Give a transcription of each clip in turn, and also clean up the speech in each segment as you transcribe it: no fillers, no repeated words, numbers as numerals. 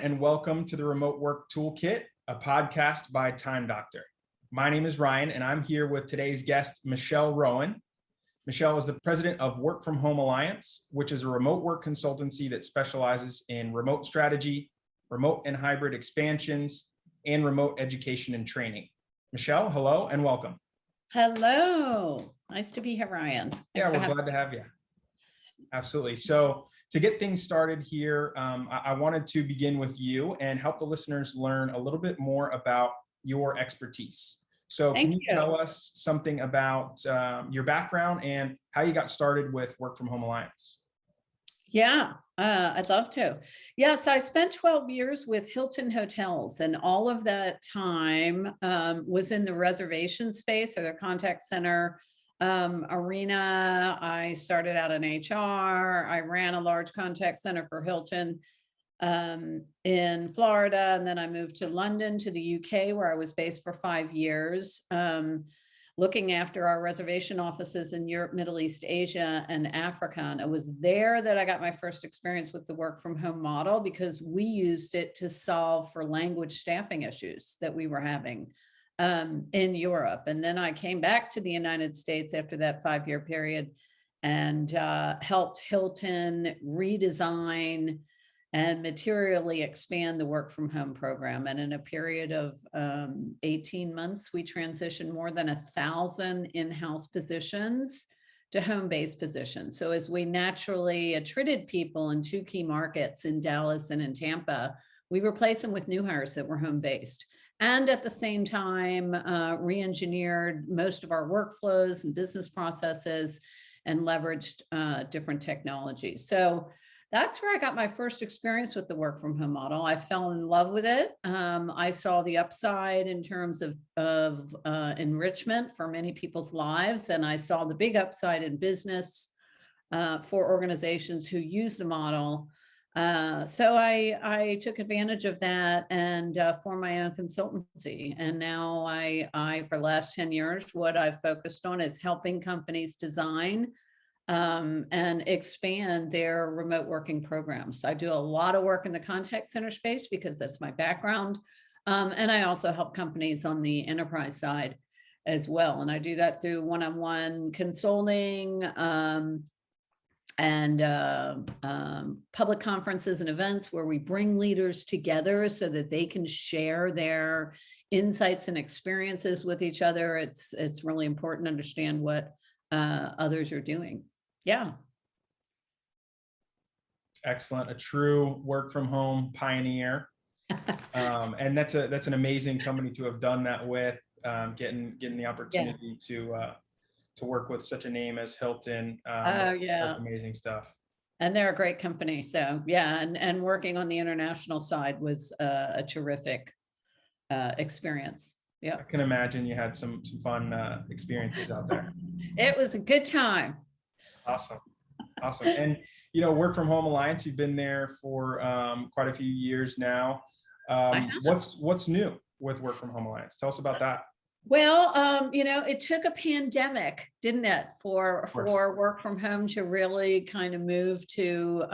and welcome to the Remote Work Toolkit, a podcast by Time Doctor. My name is Ryan, and I'm here with today's guest, Michele Rowan. Michele is the president of Work From Home Alliance, which is a remote work consultancy that specializes in remote strategy, remote and hybrid expansions, and remote education and training. Michele, hello and welcome. Hello. Nice to be here, Ryan. Yeah, we're glad to have you. Absolutely. So to get things started here, I wanted to begin with you and help the listeners learn a little bit more about your expertise. So can you tell us something about your background and how you got started with Work From Home Alliance? Yeah, I'd love to. Yes, I spent 12 years with Hilton Hotels, and all of that time was in the reservation space or the contact center arena. I started out in HR. I ran a large contact center for Hilton in Florida, and then I moved to London, to the UK, where I was based for 5 years, looking after our reservation offices in Europe, Middle East, Asia, and Africa. And it was there that I got my first experience with the work from home model, because we used it to solve for language staffing issues that we were having in Europe. And then I came back to the United States after that 5-year period and helped Hilton redesign and materially expand the work from home program. And in a period of 18 months, we transitioned more than 1,000 in-house positions to home-based positions. So as we naturally attrited people in 2 key markets in Dallas and in Tampa, we replaced them with new hires that were home-based. And at the same time, re-engineered most of our workflows and business processes and leveraged different technologies. So that's where I got my first experience with the work from home model. I fell in love with it. I saw the upside in terms of enrichment for many people's lives. And I saw the big upside in business for organizations who use the model. So I took advantage of that and formed my own consultancy. And now I, for the last 10 years, what I've focused on is helping companies design and expand their remote working programs. I do a lot of work in the contact center space because that's my background. And I also help companies on the enterprise side as well. And I do that through one-on-one consulting and public conferences and events where we bring leaders together so that they can share their insights and experiences with each other. It's really important to understand what others are doing. Yeah. Excellent. A true work from home pioneer. And that's an amazing company to have done that with, getting the opportunity to work with such a name as Hilton. That's amazing stuff. And they're a great company. So yeah, and working on the international side was a terrific experience. Yeah. I can imagine you had some fun experiences out there. It was a good time. Awesome. And, Work From Home Alliance, you've been there for quite a few years now. What's new with Work From Home Alliance? Tell us about that. Well, it took a pandemic, didn't it, for work from home to really kind of move to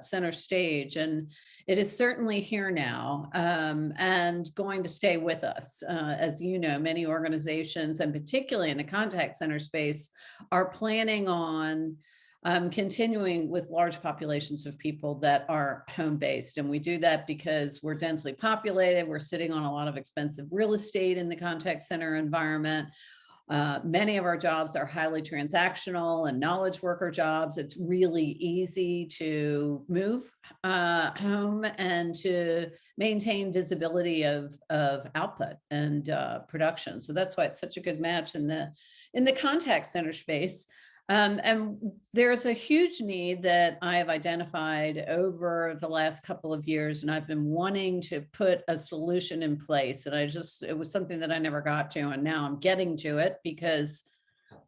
center stage. And it is certainly here now and going to stay with us. As you know, many organizations, and particularly in the contact center space, are planning on continuing with large populations of people that are home-based. And we do that because we're densely populated. We're sitting on a lot of expensive real estate in the contact center environment. Many of our jobs are highly transactional and knowledge worker jobs. It's really easy to move home and to maintain visibility of output and production. So that's why it's such a good match in the contact center space. And there's a huge need that I have identified over the last couple of years, and I've been wanting to put a solution in place. And it was something that I never got to, and now I'm getting to it because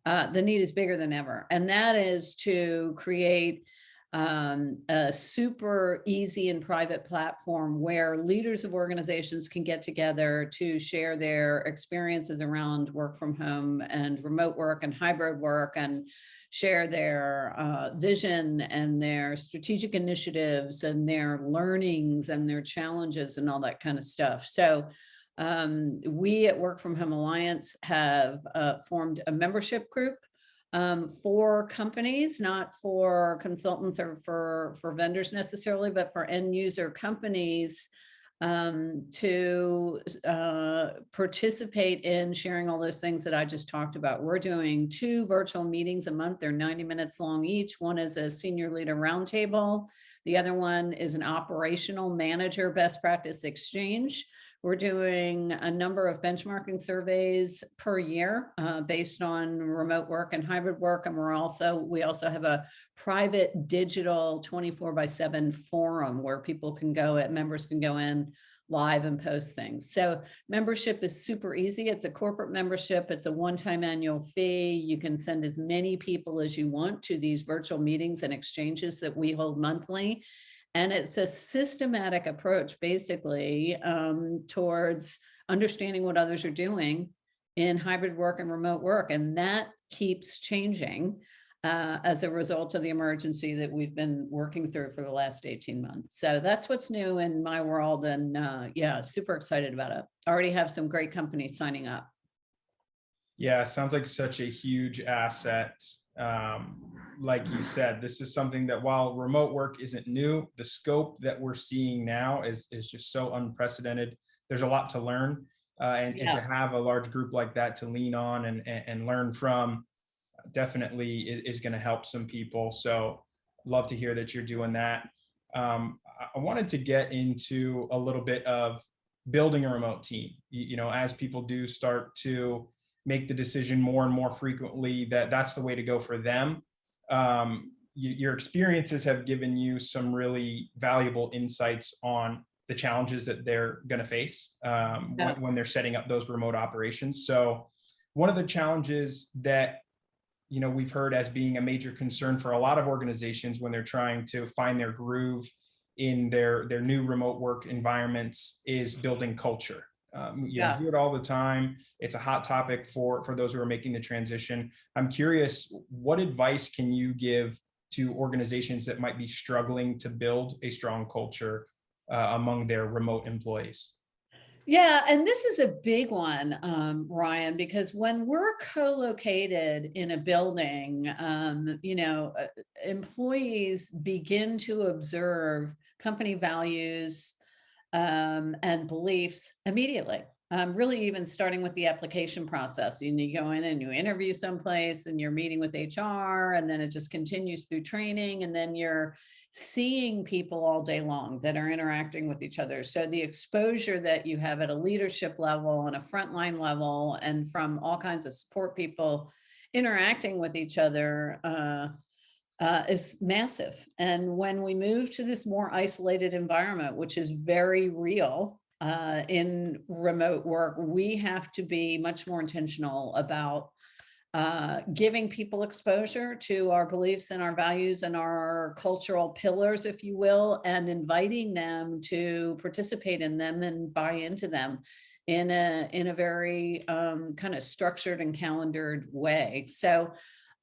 the need is bigger than ever. And that is to create a super easy and private platform where leaders of organizations can get together to share their experiences around work from home and remote work and hybrid work, and share their vision and their strategic initiatives and their learnings and their challenges and all that kind of stuff. So we at Work From Home Alliance have formed a membership group for companies, not for consultants or for vendors necessarily, but for end user companies to participate in sharing all those things that I just talked about. We're doing 2 virtual meetings a month. They're 90 minutes long each. One is a senior leader roundtable. The other one is an operational manager best practice exchange. We're doing a number of benchmarking surveys per year based on remote work and hybrid work. And we also have a private digital 24/7 forum where members can go in live and post things. So membership is super easy. It's a corporate membership. It's a one-time annual fee. You can send as many people as you want to these virtual meetings and exchanges that we hold monthly. And it's a systematic approach, basically, towards understanding what others are doing in hybrid work and remote work. And that keeps changing as a result of the emergency that we've been working through for the last 18 months. So that's what's new in my world. And yeah, super excited about it. Already have some great companies signing up. Yeah, sounds like such a huge asset. Like you said, this is something that while remote work isn't new, the scope that we're seeing now is just so unprecedented. There's a lot to learn, and to have a large group like that to lean on and learn from definitely is going to help some people. So love to hear that you're doing that. I wanted to get into a little bit of building a remote team. You know, as people do start to make the decision more and more frequently that that's the way to go for them. Your experiences have given you some really valuable insights on the challenges that they're going to face when they're setting up those remote operations. So one of the challenges that we've heard as being a major concern for a lot of organizations when they're trying to find their groove in their new remote work environments is building culture. You hear it all the time. It's a hot topic for those who are making the transition. I'm curious, what advice can you give to organizations that might be struggling to build a strong culture among their remote employees? Yeah, and this is a big one, Ryan, because when we're co-located in a building, employees begin to observe company values and beliefs immediately. Really even starting with the application process. You go in and you interview someplace and you're meeting with HR, and then it just continues through training, and then you're seeing people all day long that are interacting with each other. So the exposure that you have at a leadership level and a frontline level and from all kinds of support people interacting with each other is massive. And when we move to this more isolated environment, which is very real in remote work, we have to be much more intentional about giving people exposure to our beliefs and our values and our cultural pillars, if you will, and inviting them to participate in them and buy into them in a very kind of structured and calendared way. So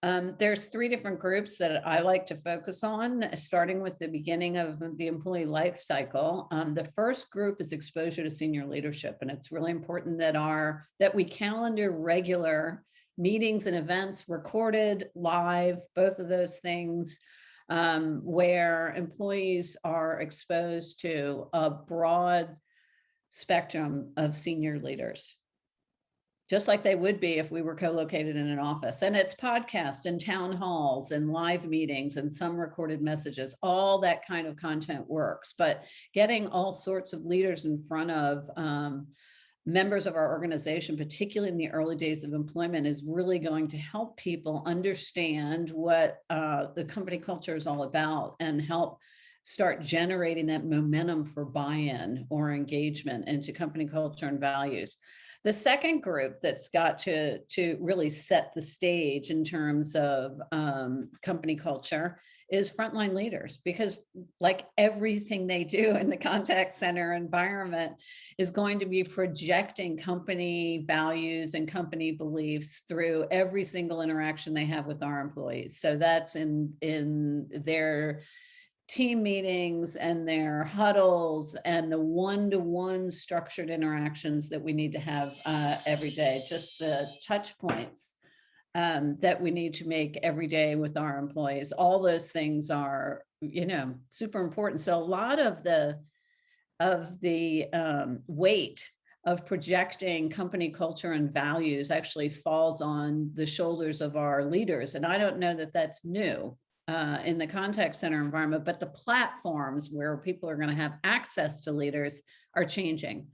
there's 3 different groups that I like to focus on, starting with the beginning of the employee life cycle. The first group is exposure to senior leadership, and it's really important that we calendar regular meetings and events, recorded, live, both of those things, where employees are exposed to a broad spectrum of senior leaders, just like they would be if we were co-located in an office. And it's podcasts and town halls and live meetings and some recorded messages. All that kind of content works, but getting all sorts of leaders in front of members of our organization, particularly in the early days of employment, is really going to help people understand what the company culture is all about and help start generating that momentum for buy-in or engagement into company culture and values. The second group that's got to really set the stage in terms of company culture is frontline leaders, because like everything they do in the contact center environment is going to be projecting company values and company beliefs through every single interaction they have with our employees. So that's in their team meetings and their huddles and the one-to-one structured interactions that we need to have every day, just the touch points that we need to make every day with our employees. All those things are, super important. So a lot of the weight of projecting company culture and values actually falls on the shoulders of our leaders. And I don't know that that's new in the contact center environment, but the platforms where people are going to have access to leaders are changing.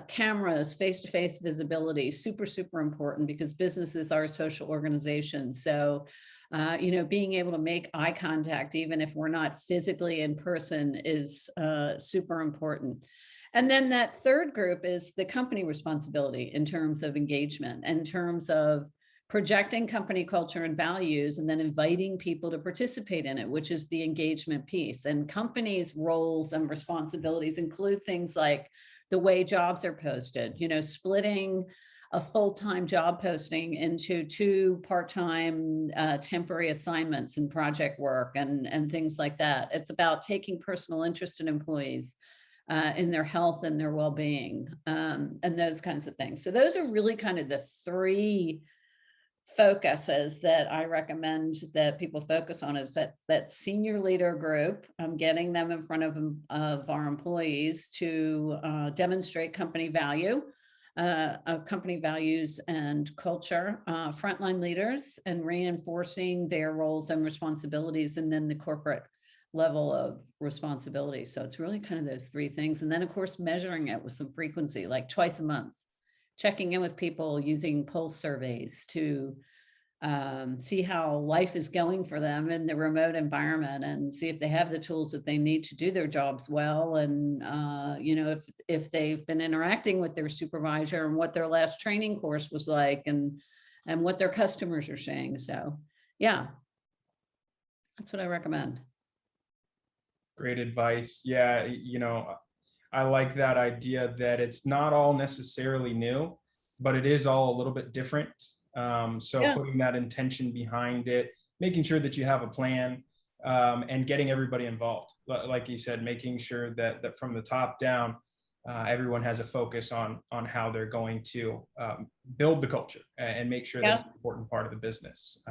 Cameras, face-to-face visibility, super, super important, because businesses are social organizations. So, being able to make eye contact, even if we're not physically in person, is super important. And then that third group is the company responsibility in terms of engagement, in terms of projecting company culture and values, and then inviting people to participate in it, which is the engagement piece. And companies' roles and responsibilities include things like the way jobs are posted, splitting a full-time job posting into 2 part-time temporary assignments and project work and things like that. It's about taking personal interest in employees in their health and their well-being, and those kinds of things. So those are really kind of the 3 focuses that I recommend that people focus on, is that senior leader group, getting them in front of our employees to demonstrate company value, company values and culture, frontline leaders, and reinforcing their roles and responsibilities, and then the corporate level of responsibility. So it's really kind of those 3 things. And then of course, measuring it with some frequency, like twice a month, checking in with people using pulse surveys to see how life is going for them in the remote environment, and see if they have the tools that they need to do their jobs well. And, if they've been interacting with their supervisor, and what their last training course was like, and what their customers are saying. So, yeah, that's what I recommend. Great advice. Yeah, I like that idea that it's not all necessarily new, but it is all a little bit different. So Yeah. putting that intention behind it, making sure that you have a plan, and getting everybody involved. Like you said, making sure that from the top down, everyone has a focus on how they're going to build the culture and make sure Yeah. that's an important part of the business.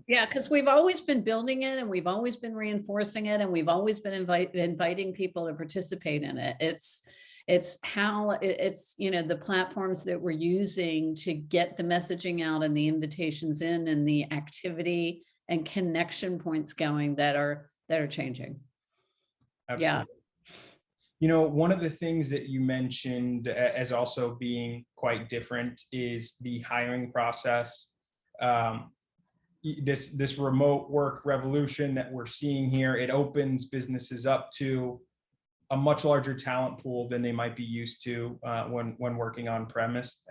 Yeah, because we've always been building it, and we've always been reinforcing it, and we've always been inviting people to participate in it. It's the platforms that we're using to get the messaging out, and the invitations in, and the activity and connection points going that are changing. Absolutely. Yeah. One of the things that you mentioned as also being quite different is the hiring process. This remote work revolution that we're seeing here, it opens businesses up to a much larger talent pool than they might be used to when working on premise.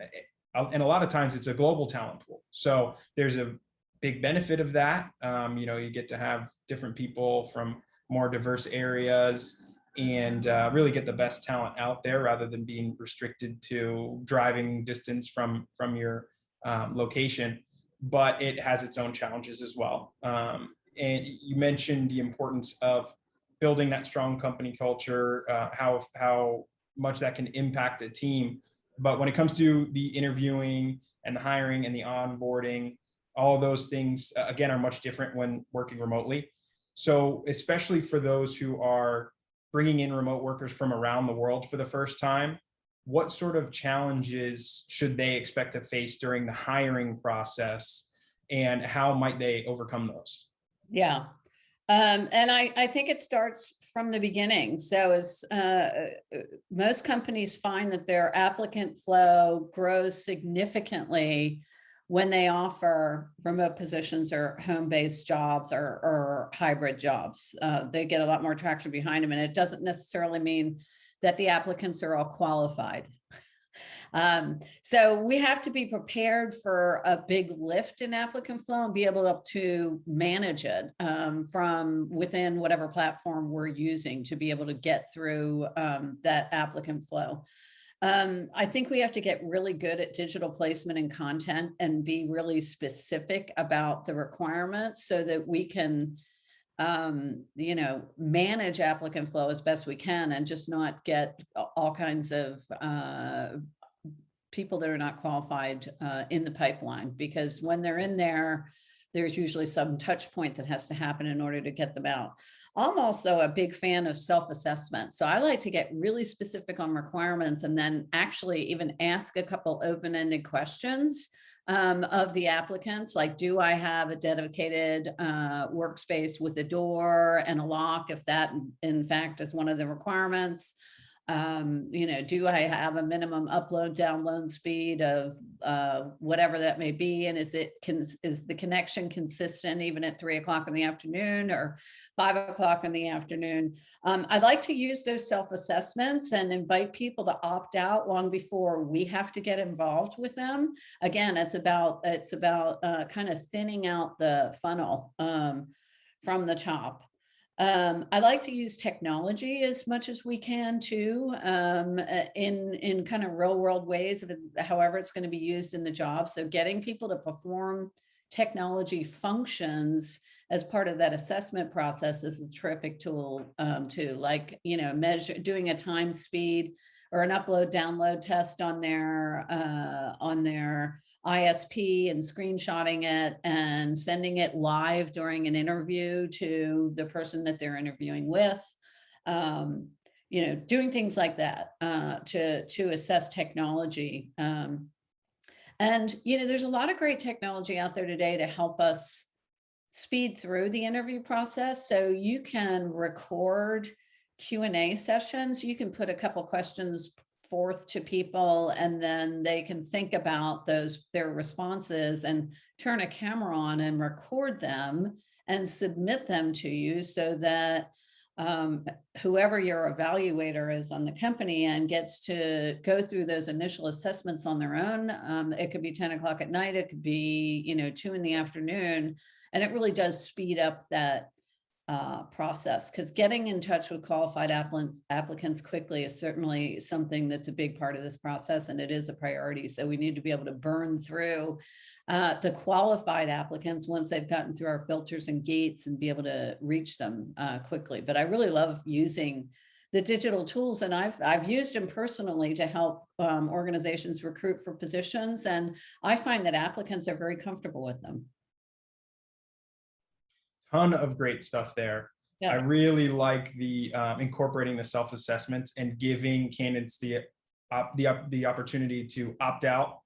And a lot of times it's a global talent pool. So there's a big benefit of that. You get to have different people from more diverse areas, and really get the best talent out there, rather than being restricted to driving distance from your location. But it has its own challenges as well. And you mentioned the importance of building that strong company culture, how much that can impact the team. But when it comes to the interviewing and the hiring and the onboarding, all of those things, again, are much different when working remotely. So especially for those who are bringing in remote workers from around the world for the first time, what sort of challenges should they expect to face during the hiring process, and how might they overcome those? Yeah. And I think it starts from the beginning. So as most companies find that their applicant flow grows significantly when they offer remote positions or home-based jobs or hybrid jobs. They get a lot more traction behind them, and it doesn't necessarily mean that the applicants are all qualified. So we have to be prepared for a big lift in applicant flow and be able to manage it from within whatever platform we're using to be able to get through that applicant flow. I think we have to get really good at digital placement and content and be really specific about the requirements so that we can manage applicant flow as best we can and just not get all kinds of people that are not qualified in the pipeline, because when they're in there, there's usually some touch point that has to happen in order to get them out. I'm also a big fan of self-assessment. So I like to get really specific on requirements and then actually even ask a couple open-ended questions of the applicants, like, do I have a dedicated workspace with a door and a lock, if that in fact is one of the requirements? Do I have a minimum upload download speed of whatever that may be, and is the connection consistent even at 3 o'clock in the afternoon or 5 o'clock in the afternoon? I like to use those self-assessments and invite people to opt out long before we have to get involved with them. Again, it's about kind of thinning out the funnel from the top. I like to use technology as much as we can too, in kind of real world ways, however it's going to be used in the job. So getting people to perform technology functions as part of that assessment process is a terrific tool too, like, doing a time speed or an upload download test on their ISP and screenshotting it and sending it live during an interview to the person that they're interviewing with. Doing things like that to assess technology. And there's a lot of great technology out there today to help us speed through the interview process. So you can record Q&A sessions. You can put a couple questions forth to people, and then they can think about their responses and turn a camera on and record them and submit them to you, so that whoever your evaluator is on the company and gets to go through those initial assessments on their own. It could be 10 o'clock at night, it could be 2 in the afternoon, and it really does speed up that process, because getting in touch with qualified applicants quickly is certainly something that's a big part of this process, and it is a priority. So we need to be able to burn through the qualified applicants once they've gotten through our filters and gates and be able to reach them quickly. But I really love using the digital tools, and I've used them personally to help organizations recruit for positions, and I find that applicants are very comfortable with them. Ton of great stuff there. Yeah. I really like the incorporating the self-assessments and giving candidates the opportunity to opt out.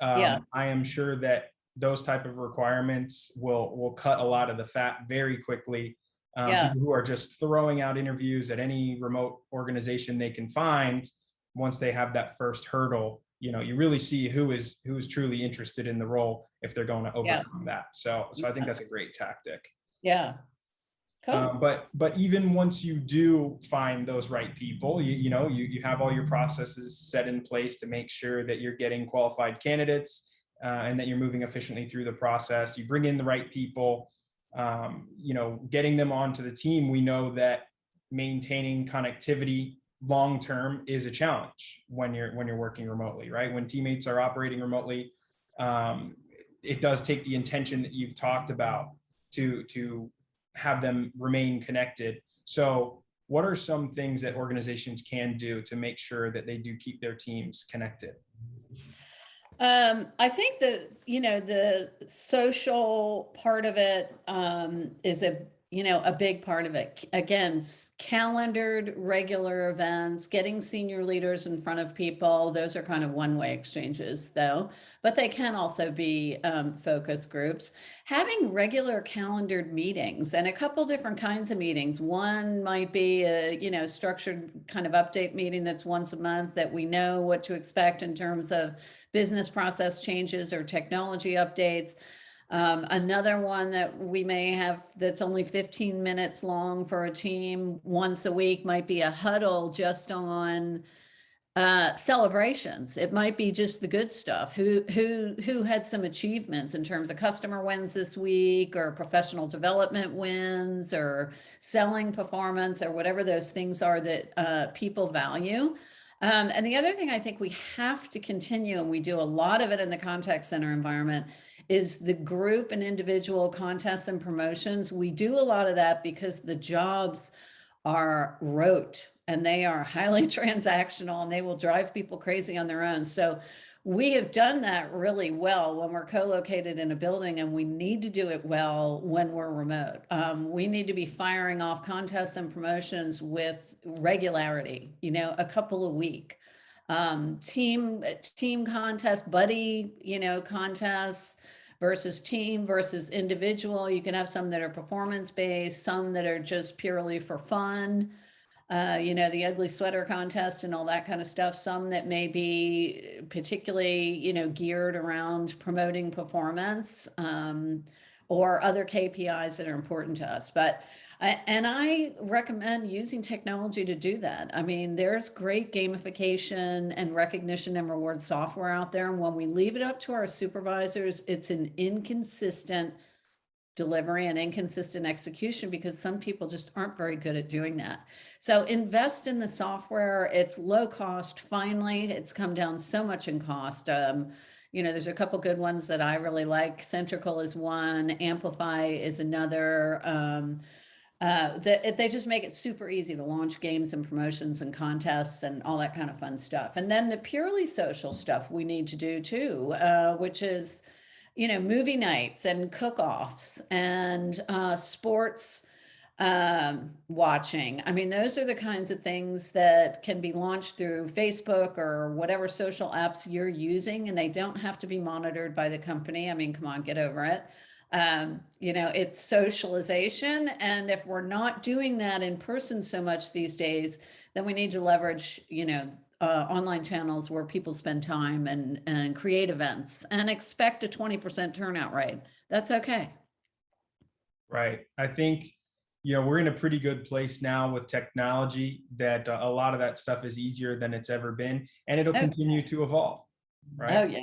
I am sure that those type of requirements will cut a lot of the fat very quickly. People who are just throwing out interviews at any remote organization they can find, once they have that first hurdle, you really see who is truly interested in the role if they're going to overcome that. So I think that's a great tactic. Yeah. Cool. But even once you do find those right people, you have all your processes set in place to make sure that you're getting qualified candidates and that you're moving efficiently through the process. You bring in the right people, getting them onto the team. We know that maintaining connectivity long-term is a challenge when you're working remotely, right? When teammates are operating remotely, it does take the intention that you've talked about to have them remain connected. So what are some things that organizations can do to make sure that they do keep their teams connected? I think that, the social part of it is a big part of it. Again, calendared regular events, getting senior leaders in front of people. Those are kind of one-way exchanges though, but they can also be focus groups. Having regular calendared meetings, and a couple different kinds of meetings. One might be a, structured kind of update meeting that's once a month, that we know what to expect in terms of business process changes or technology updates. Another one that we may have that's only 15 minutes long for a team once a week might be a huddle just on Celebrations. It might be just the good stuff. Who had some achievements in terms of customer wins this week, or professional development wins, or selling performance, or whatever those things are that people value. And the other thing I think we have to continue, and we do a lot of it in the contact center environment, is the group and individual contests and promotions. We do a lot of that because the jobs are rote and they are highly transactional, and they will drive people crazy on their own. So we have done that really well when we're co-located in a building, and we need to do it well when we're remote. We need to be firing off contests and promotions with regularity, a couple a week. Team contest, buddy, contests versus team versus individual. You can have some that are performance-based, some that are just purely for fun. The ugly sweater contest and all that kind of stuff. Some that may be particularly, geared around promoting performance, or other KPIs that are important to us. But I recommend using technology to do that. I mean, there's great gamification and recognition and reward software out there. And when we leave it up to our supervisors, it's an inconsistent delivery and inconsistent execution, because some people just aren't very good at doing that. So invest in the software. It's low cost. Finally, it's come down so much in cost. There's a couple good ones that I really like. Centrical is one, Amplify is another. They just make it super easy to launch games and promotions and contests and all that kind of fun stuff. And then the purely social stuff we need to do too, which is, movie nights and cook-offs and sports watching. I mean, those are the kinds of things that can be launched through Facebook or whatever social apps you're using, and they don't have to be monitored by the company. I mean, come on, get over it. It's socialization. And if we're not doing that in person so much these days, then we need to leverage, online channels where people spend time and create events and expect a 20% turnout rate. That's okay. Right. I think, we're in a pretty good place now with technology that a lot of that stuff is easier than it's ever been, and it'll continue to evolve. Right. Oh, yeah.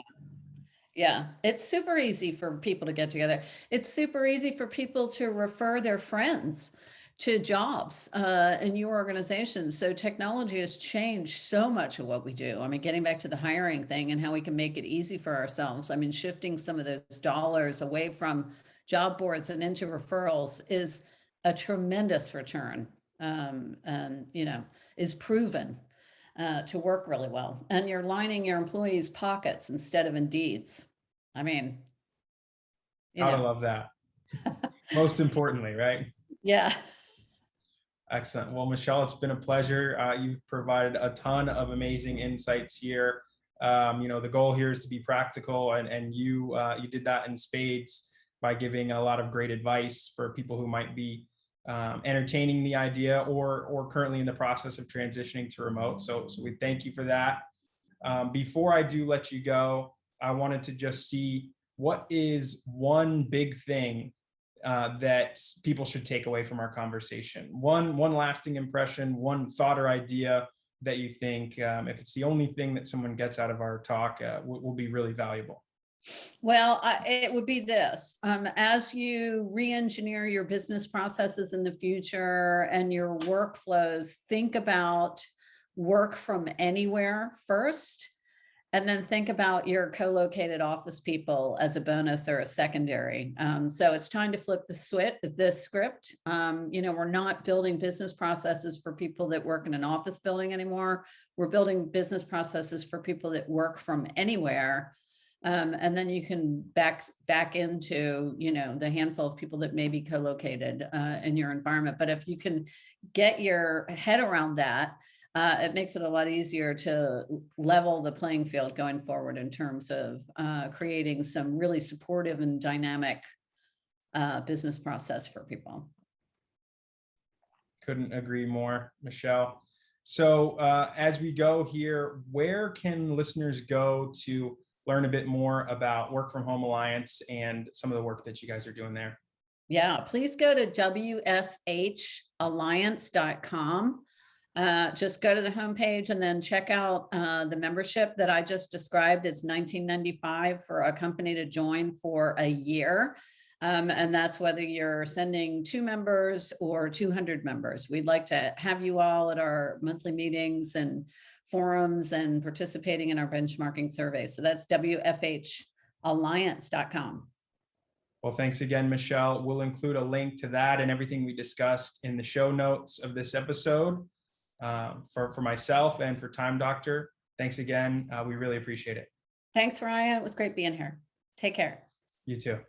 Yeah, it's super easy for people to get together. It's super easy for people to refer their friends to jobs in your organization. So technology has changed so much of what we do. I mean, getting back to the hiring thing and how we can make it easy for ourselves. I mean, shifting some of those dollars away from job boards and into referrals is a tremendous return, and is proven to work really well. And you're lining your employees' pockets instead of Indeed's. I mean, Gotta love that. Most importantly, right? Yeah. Excellent. Well, Michele, it's been a pleasure. You've provided a ton of amazing insights here. The goal here is to be practical, and you did that in spades by giving a lot of great advice for people who might be entertaining the idea or currently in the process of transitioning to remote. So we thank you for that. Before I do let you go, I wanted to just see, what is one big thing that people should take away from our conversation? One lasting impression, one thought or idea that you think, if it's the only thing that someone gets out of our talk, will be really valuable. Well, it would be this. As you re-engineer your business processes in the future and your workflows, think about work from anywhere first, and then think about your co-located office people as a bonus or a secondary. So it's time to flip the script. We're not building business processes for people that work in an office building anymore. We're building business processes for people that work from anywhere. And then you can back into, the handful of people that may be co-located in your environment. But if you can get your head around that, it makes it a lot easier to level the playing field going forward in terms of creating some really supportive and dynamic business process for people. Couldn't agree more, Michele. So as we go here, where can listeners go to learn a bit more about Work From Home Alliance and some of the work that you guys are doing there? Yeah, please go to wfhalliance.com. Just go to the homepage and then check out the membership that I just described. It's $19.95 for a company to join for a year. And that's whether you're sending 2 members or 200 members. We'd like to have you all at our monthly meetings and forums and participating in our benchmarking survey. So that's WFHalliance.com. Well, thanks again, Michele. We'll include a link to that and everything we discussed in the show notes of this episode. For myself and for Time Doctor, thanks again. We really appreciate it. Thanks, Ryan. It was great being here. Take care. You too.